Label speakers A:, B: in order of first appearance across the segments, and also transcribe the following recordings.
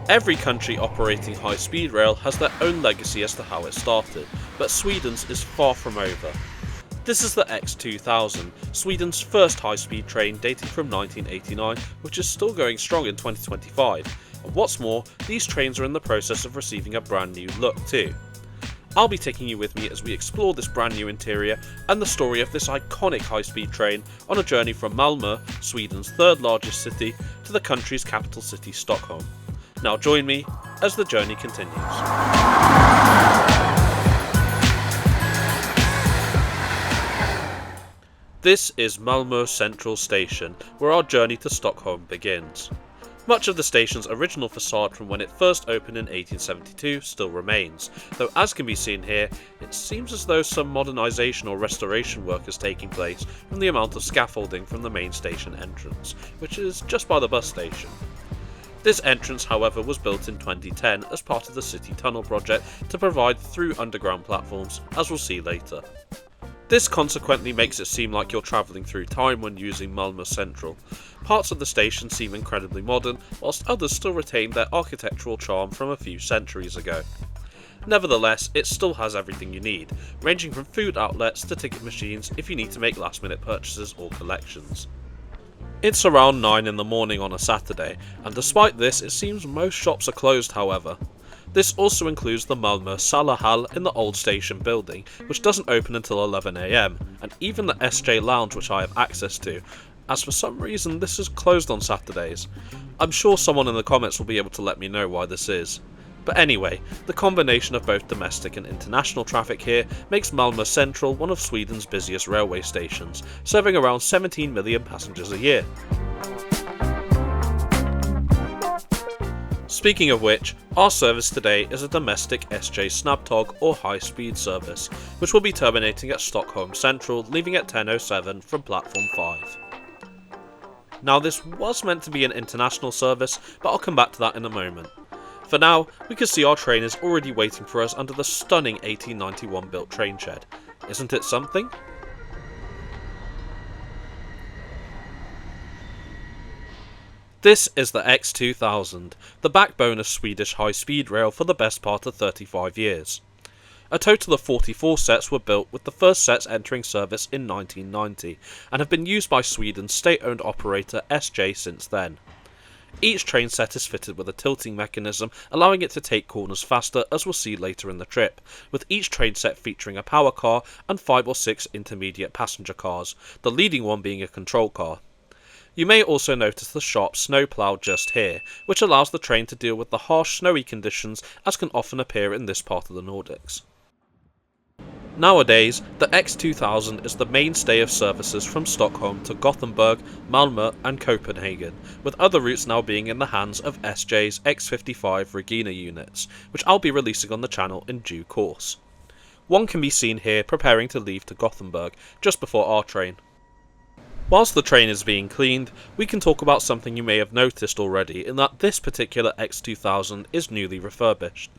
A: Every country operating high-speed rail has their own legacy as to how it started, but Sweden's is far from over. This is the X2000, Sweden's first high-speed train dating from 1989, which is still going strong in 2025. And what's more, these trains are in the process of receiving a brand new look too. I'll be taking you with me as we explore this brand new interior and the story of this iconic high-speed train on a journey from Malmö, Sweden's third largest city, to the country's capital city, Stockholm. Now join me as the journey continues. This is Malmö Central station, where our journey to Stockholm begins. Much of the station's original facade from when it first opened in 1872 still remains, though as can be seen here, it seems as though some modernisation or restoration work is taking place from the amount of scaffolding from the main station entrance, which is just by the bus station. This entrance, however, was built in 2010 as part of the City Tunnel project to provide through underground platforms, as we'll see later. This consequently makes it seem like you're travelling through time when using Malmö Central. Parts of the station seem incredibly modern, whilst others still retain their architectural charm from a few centuries ago. Nevertheless, it still has everything you need, ranging from food outlets to ticket machines if you need to make last-minute purchases or collections. It's around 9 in the morning on a Saturday, and despite this, it seems most shops are closed however. This also includes the Malmö Central in the old station building, which doesn't open until 11 AM, and even the SJ Lounge, which I have access to, as for some reason this is closed on Saturdays. I'm sure someone in the comments will be able to let me know why this is. But anyway, the combination of both domestic and international traffic here makes Malmö Central one of Sweden's busiest railway stations, serving around 17 million passengers a year. Speaking of which, our service today is a domestic SJ Snabbtåg or high-speed service, which will be terminating at Stockholm Central, leaving at 10:07 from platform 5. Now this was meant to be an international service, but I'll come back to that in a moment. For now, we can see our train is already waiting for us under the stunning 1891 built train shed. Isn't it something? This is the X2000, the backbone of Swedish high-speed rail for the best part of 35 years. A total of 44 sets were built, with the first sets entering service in 1990, and have been used by Sweden's state-owned operator SJ since then. Each train set is fitted with a tilting mechanism, allowing it to take corners faster, as we'll see later in the trip, with each train set featuring a power car and 5 or 6 intermediate passenger cars, the leading one being a control car. You may also notice the sharp snowplough just here, which allows the train to deal with the harsh snowy conditions as can often appear in this part of the Nordics. Nowadays, the X2000 is the mainstay of services from Stockholm to Gothenburg, Malmö and Copenhagen, with other routes now being in the hands of SJ's X55 Regina units, which I'll be releasing on the channel in due course. One can be seen here preparing to leave to Gothenburg, just before our train. Whilst the train is being cleaned, we can talk about something you may have noticed already, in that this particular X2000 is newly refurbished.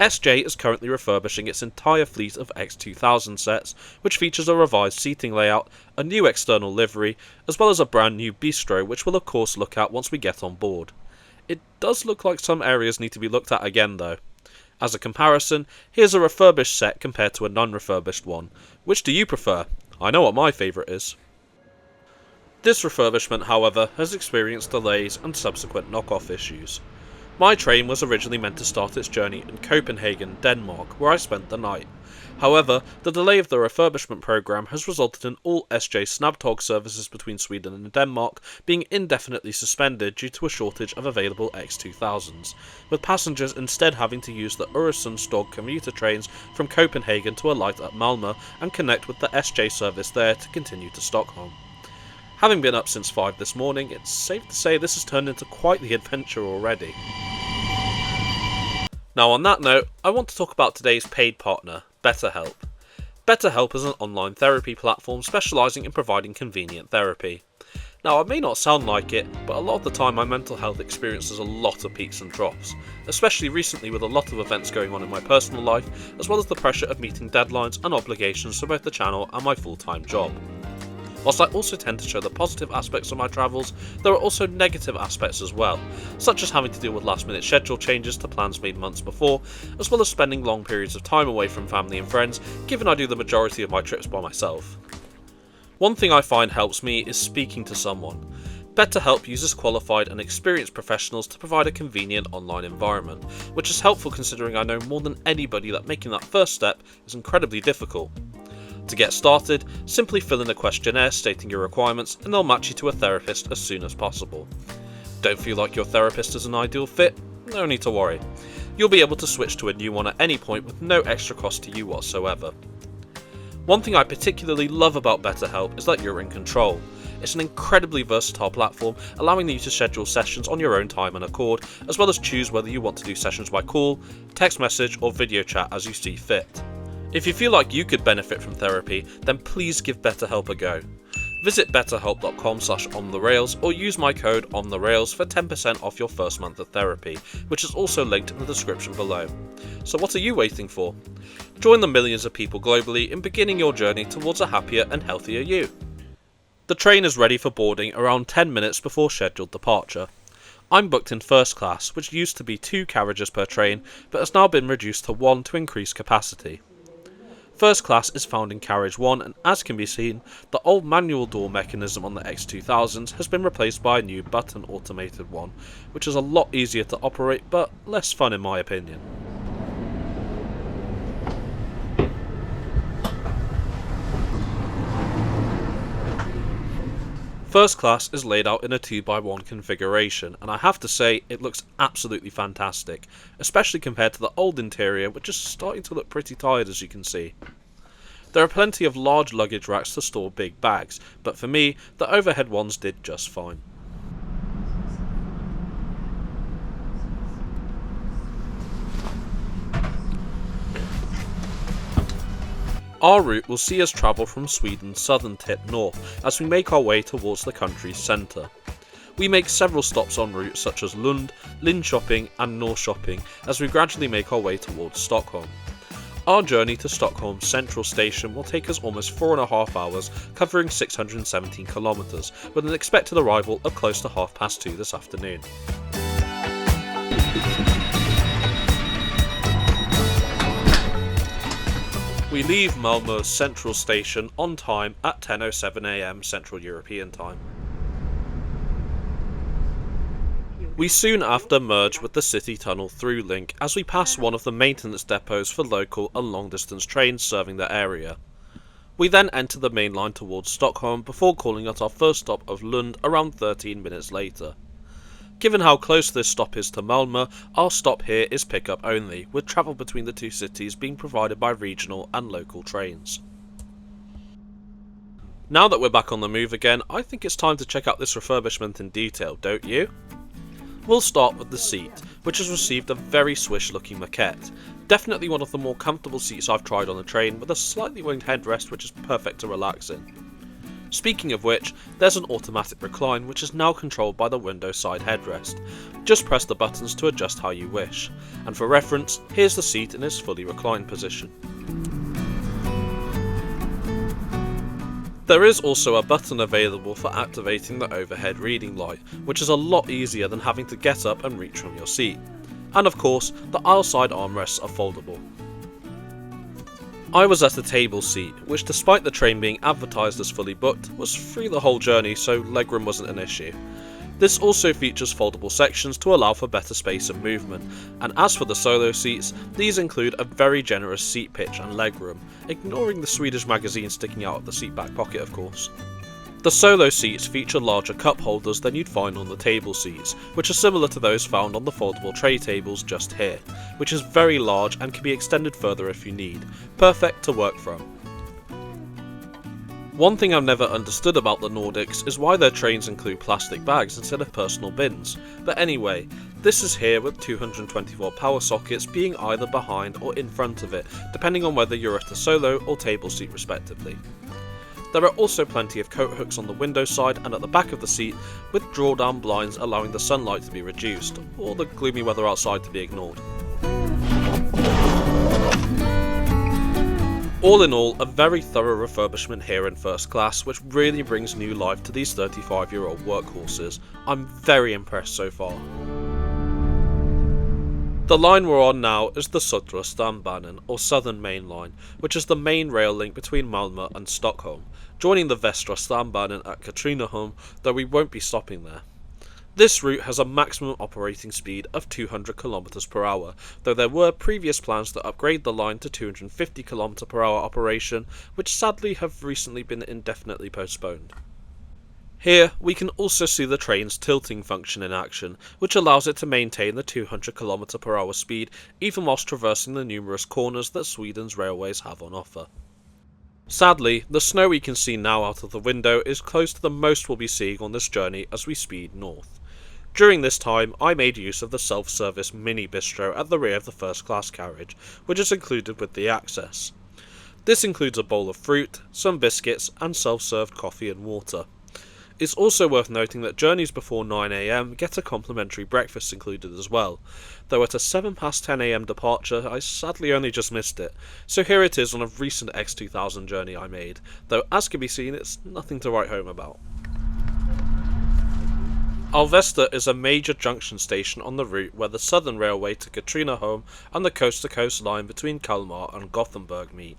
A: SJ is currently refurbishing its entire fleet of X2000 sets, which features a revised seating layout, a new external livery, as well as a brand new bistro, which we'll of course look at once we get on board. It does look like some areas need to be looked at again though. As a comparison, here's a refurbished set compared to a non-refurbished one. Which do you prefer? I know what my favourite is. This refurbishment, however, has experienced delays and subsequent knock-off issues. My train was originally meant to start its journey in Copenhagen, Denmark, where I spent the night. However, the delay of the refurbishment programme has resulted in all SJ Snabbtåg services between Sweden and Denmark being indefinitely suspended due to a shortage of available X2000s, with passengers instead having to use the Øresundstog commuter trains from Copenhagen to alight at Malmö and connect with the SJ service there to continue to Stockholm. Having been up since 5 this morning, it's safe to say this has turned into quite the adventure already. Now on that note, I want to talk about today's paid partner, BetterHelp. BetterHelp is an online therapy platform specialising in providing convenient therapy. Now it may not sound like it, but a lot of the time my mental health experiences a lot of peaks and troughs, especially recently with a lot of events going on in my personal life, as well as the pressure of meeting deadlines and obligations for both the channel and my full-time job. Whilst I also tend to show the positive aspects of my travels, there are also negative aspects as well, such as having to deal with last minute schedule changes to plans made months before, as well as spending long periods of time away from family and friends, given I do the majority of my trips by myself. One thing I find helps me is speaking to someone. BetterHelp uses qualified and experienced professionals to provide a convenient online environment, which is helpful considering I know more than anybody that making that first step is incredibly difficult. To get started, simply fill in a questionnaire stating your requirements and they'll match you to a therapist as soon as possible. Don't feel like your therapist is an ideal fit? No need to worry. You'll be able to switch to a new one at any point with no extra cost to you whatsoever. One thing I particularly love about BetterHelp is that you're in control. It's an incredibly versatile platform, allowing you to schedule sessions on your own time and accord, as well as choose whether you want to do sessions by call, text message or video chat as you see fit. If you feel like you could benefit from therapy, then please give BetterHelp a go. Visit betterhelp.com/ontherails or use my code ontherails for 10% off your first month of therapy, which is also linked in the description below. So what are you waiting for? Join the millions of people globally in beginning your journey towards a happier and healthier you. The train is ready for boarding around 10 minutes before scheduled departure. I'm booked in first class, which used to be 2 carriages per train, but has now been reduced to 1 to increase capacity. First class is found in carriage 1 and as can be seen, the old manual door mechanism on the X2000 has been replaced by a new button automated one, which is a lot easier to operate but less fun in my opinion. First class is laid out in a 2x1 configuration and I have to say it looks absolutely fantastic, especially compared to the old interior which is starting to look pretty tired as you can see. There are plenty of large luggage racks to store big bags, but for me the overhead ones did just fine. Our route will see us travel from Sweden's southern tip north as we make our way towards the country's centre. We make several stops en route such as Lund, Linköping and Norrköping as we gradually make our way towards Stockholm. Our journey to Stockholm's central station will take us almost 4.5 hours, covering 617 kilometres, with an expected arrival of close to 2:30 this afternoon. We leave Malmö Central station on time at 10:07 AM Central European time. We soon after merge with the City Tunnel through link as we pass one of the maintenance depots for local and long distance trains serving the area. We then enter the main line towards Stockholm before calling at our first stop of Lund around 13 minutes later. Given how close this stop is to Malmö, our stop here is pick-up only, with travel between the two cities being provided by regional and local trains. Now that we're back on the move again, I think it's time to check out this refurbishment in detail, don't you? We'll start with the seat, which has received a very Swish looking maquette. Definitely one of the more comfortable seats I've tried on a train, with a slightly winged headrest which is perfect to relax in. Speaking of which, there's an automatic recline which is now controlled by the window side headrest. Just press the buttons to adjust how you wish. And for reference, here's the seat in its fully reclined position. There is also a button available for activating the overhead reading light, which is a lot easier than having to get up and reach from your seat. And of course, the aisle side armrests are foldable. I was at a table seat, which despite the train being advertised as fully booked, was free the whole journey so legroom wasn't an issue. This also features foldable sections to allow for better space and movement, and as for the solo seats, these include a very generous seat pitch and legroom, ignoring the Swedish magazine sticking out of the seat back pocket of course. The solo seats feature larger cup holders than you'd find on the table seats, which are similar to those found on the foldable tray tables just here, which is very large and can be extended further if you need, perfect to work from. One thing I've never understood about the Nordics is why their trains include plastic bags instead of personal bins, but anyway, this is here with 224 power sockets being either behind or in front of it, depending on whether you're at a solo or table seat respectively. There are also plenty of coat hooks on the window side and at the back of the seat, with draw-down blinds allowing the sunlight to be reduced, or the gloomy weather outside to be ignored. All in all, a very thorough refurbishment here in first class, which really brings new life to these 35-year-old workhorses. I'm very impressed so far. The line we're on now is the Södra Stambanan, or Southern Main Line, which is the main rail link between Malmö and Stockholm, joining the Västra Stambanan at Katrineholm, though we won't be stopping there. This route has a maximum operating speed of 200 km per hour, though there were previous plans to upgrade the line to 250 km per hour operation, which sadly have recently been indefinitely postponed. Here we can also see the train's tilting function in action, which allows it to maintain the 200 km per hour speed even whilst traversing the numerous corners that Sweden's railways have on offer. Sadly, the snow we can see now out of the window is close to the most we'll be seeing on this journey as we speed north. During this time, I made use of the self-service mini bistro at the rear of the first class carriage, which is included with the access. This includes a bowl of fruit, some biscuits, and self-served coffee and water. It's also worth noting that journeys before 9 AM get a complimentary breakfast included as well, though at a 10 AM departure I sadly only just missed it, so here it is on a recent X2000 journey I made, though as can be seen it's nothing to write home about. Alvesta is a major junction station on the route where the Southern Railway to Katrineholm and the coast-to-coast line between Kalmar and Gothenburg meet.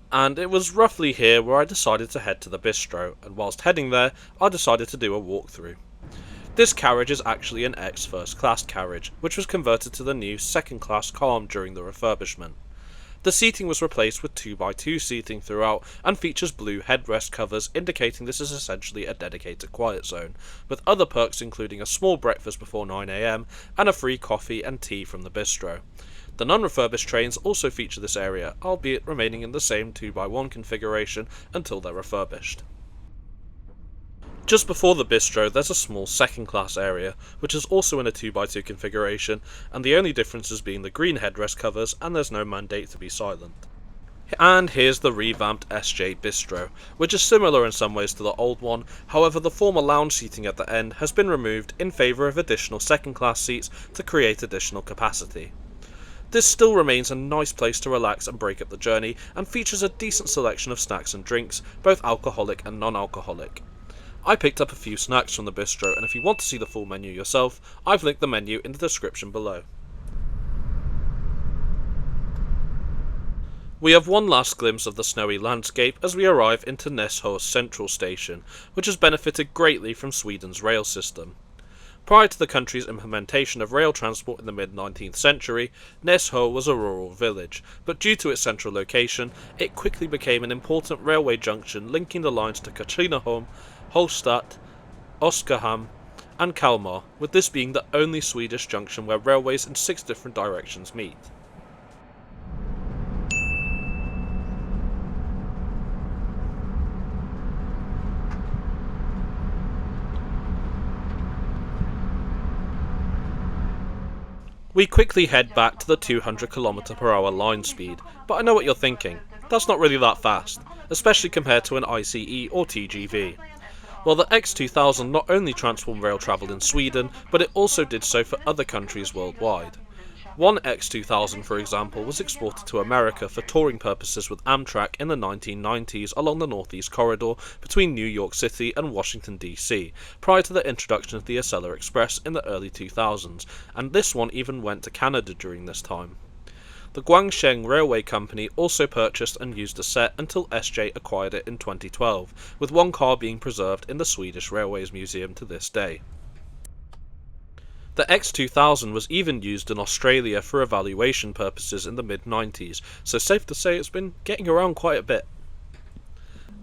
A: And it was roughly here where I decided to head to the bistro, and whilst heading there I decided to do a walkthrough. This carriage is actually an X first class carriage, which was converted to the new second class calm during the refurbishment. The seating was replaced with 2x2 seating throughout and features blue headrest covers indicating this is essentially a dedicated quiet zone, with other perks including a small breakfast before 9 AM and a free coffee and tea from the bistro. The non-refurbished trains also feature this area, albeit remaining in the same 2x1 configuration until they're refurbished. Just before the bistro there's a small second class area, which is also in a 2x2 configuration, and the only differences being the green headrest covers and there's no mandate to be silent. And here's the revamped SJ Bistro, which is similar in some ways to the old one, however the former lounge seating at the end has been removed in favour of additional second class seats to create additional capacity. This still remains a nice place to relax and break up the journey, and features a decent selection of snacks and drinks, both alcoholic and non-alcoholic. I picked up a few snacks from the bistro, and if you want to see the full menu yourself, I've linked the menu in the description below. We have one last glimpse of the snowy landscape as we arrive into Malmö Central station, which has benefited greatly from Sweden's rail system. Prior to the country's implementation of rail transport in the mid-19th century, Malmö was a rural village, but due to its central location, it quickly became an important railway junction linking the lines to Katrineholm, Hallstatt, Oskarshamn and Kalmar, with this being the only Swedish junction where railways in 6 different directions meet. We quickly head back to the 200 km per hour line speed, but I know what you're thinking, that's not really that fast, especially compared to an ICE or TGV. Well, the X2000 not only transformed rail travel in Sweden, but it also did so for other countries worldwide. One X2000, for example, was exported to America for touring purposes with Amtrak in the 1990s along the Northeast Corridor between New York City and Washington DC, prior to the introduction of the Acela Express in the early 2000s, and this one even went to Canada during this time. The Guangsheng Railway Company also purchased and used the set until SJ acquired it in 2012, with one car being preserved in the Swedish Railways Museum to this day. The X2000 was even used in Australia for evaluation purposes in the mid-90s, so safe to say it's been getting around quite a bit.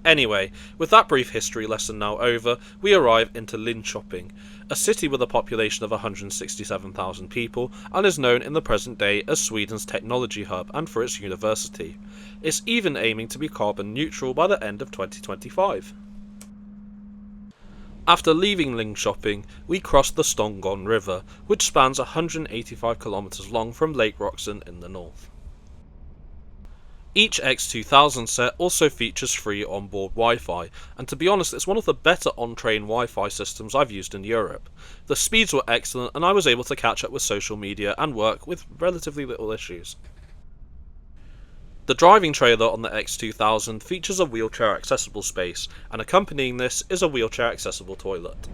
A: Anyway, with that brief history lesson now over, we arrive into Linköping, a city with a population of 167,000 people and is known in the present day as Sweden's technology hub and for its university. It's even aiming to be carbon neutral by the end of 2025. After leaving Linköping, we cross the Stångån River, which spans 185 km long from Lake Roxen in the north. Each X2000 set also features free onboard Wi-Fi, and to be honest it's one of the better on-train Wi-Fi systems I've used in Europe. The speeds were excellent and I was able to catch up with social media and work with relatively little issues. The driving trailer on the X2000 features a wheelchair accessible space, and accompanying this is a wheelchair accessible toilet.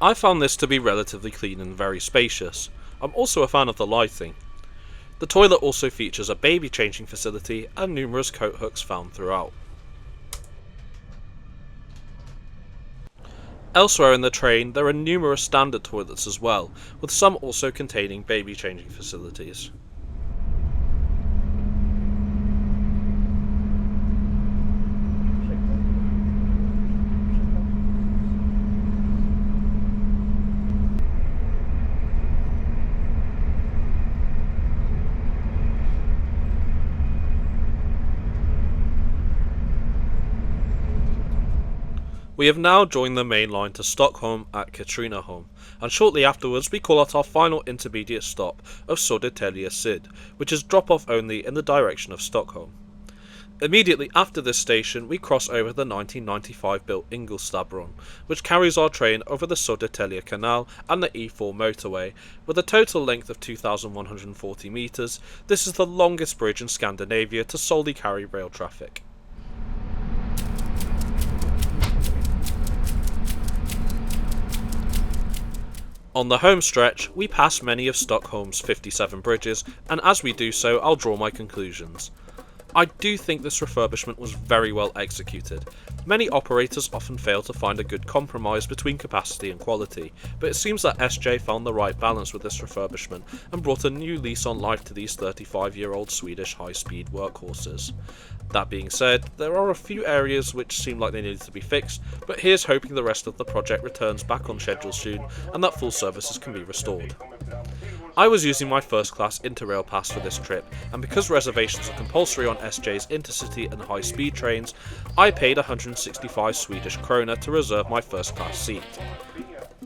A: I found this to be relatively clean and very spacious. I'm also a fan of the lighting. The toilet also features a baby changing facility and numerous coat hooks found throughout. Elsewhere in the train there are numerous standard toilets as well, with some also containing baby changing facilities. We have now joined the main line to Stockholm at Katrineholm, and shortly afterwards we call at our final intermediate stop of Södertälje Syd, which is drop off only in the direction of Stockholm. Immediately after this station we cross over the 1995 built Ingolstadsbron, which carries our train over the Södertälje Canal and the E4 motorway. With a total length of 2,140 metres, this is the longest bridge in Scandinavia to solely carry rail traffic. On the home stretch, we pass many of Stockholm's 57 bridges, and as we do so, I'll draw my conclusions. I do think this refurbishment was very well executed. Many operators often fail to find a good compromise between capacity and quality, but it seems that SJ found the right balance with this refurbishment and brought a new lease on life to these 35-year-old Swedish high-speed workhorses. That being said, there are a few areas which seem like they needed to be fixed, but here's hoping the rest of the project returns back on schedule soon and that full services can be restored. I was using my first class Interrail pass for this trip, and because reservations are compulsory on SJ's intercity and high speed trains, I paid 165 Swedish krona to reserve my first class seat.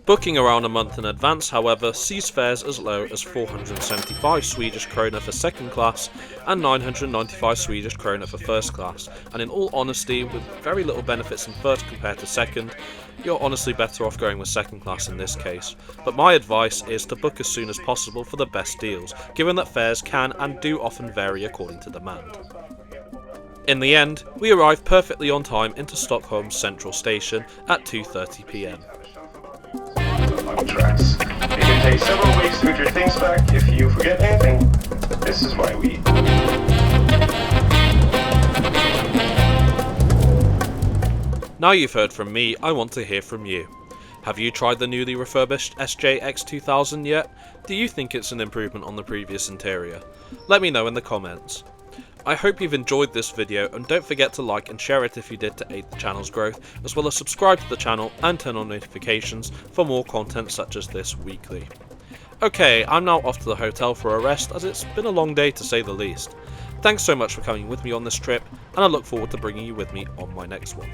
A: Booking around a month in advance, however, sees fares as low as 475 Swedish krona for second class and 995 Swedish krona for first class, and in all honesty, with very little benefits in first compared to second, you're honestly better off going with second class in this case. But my advice is to book as soon as possible for the best deals, given that fares can and do often vary according to demand. In the end, we arrived perfectly on time into Stockholm's central station at 2:30 PM.
B: Tracks. It can take several weeks to get your things back. If you forget anything, this is why we...
A: Now you've heard from me, I want to hear from you. Have you tried the newly refurbished SJ X2000 yet? Do you think it's an improvement on the previous interior? Let me know in the comments. I hope you've enjoyed this video, and don't forget to like and share it if you did to aid the channel's growth, as well as subscribe to the channel and turn on notifications for more content such as this weekly. Okay, I'm now off to the hotel for a rest, as it's been a long day to say the least. Thanks so much for coming with me on this trip, and I look forward to bringing you with me on my next one.